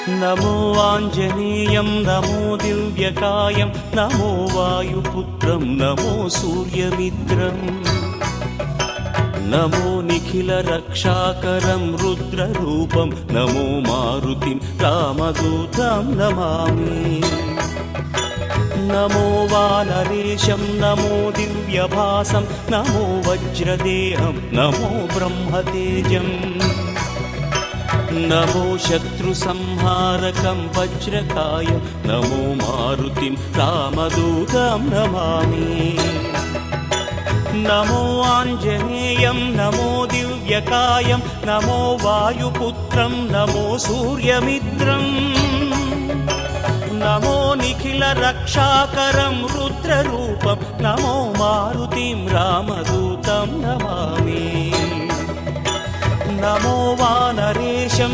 नमो आञ्जनेयं नमो दिव्यकायं नमो वायुपुत्रं नमो सूर्यमित्रम् नमो निखिलरक्षाकरं रुद्ररूपं नमो मारुतिं रामदूतं Namami नमो वानरेशं नमो दिव्यभासं नमो वज्रदेहं नमो ब्रह्मतेजम् नमो शत्रुसंहारकं वज्रकायं नमो मारुतिं रामदूतं Namami नमो आञ्जनेयं नमो दिव्यकायं नमो वायुपुत्रं नमो सूर्यमित्रम् नमो निखिलरक्षाकरं रुद्ररूपं नमो मारुतिं रामदूतं Namami नमो वानरेशं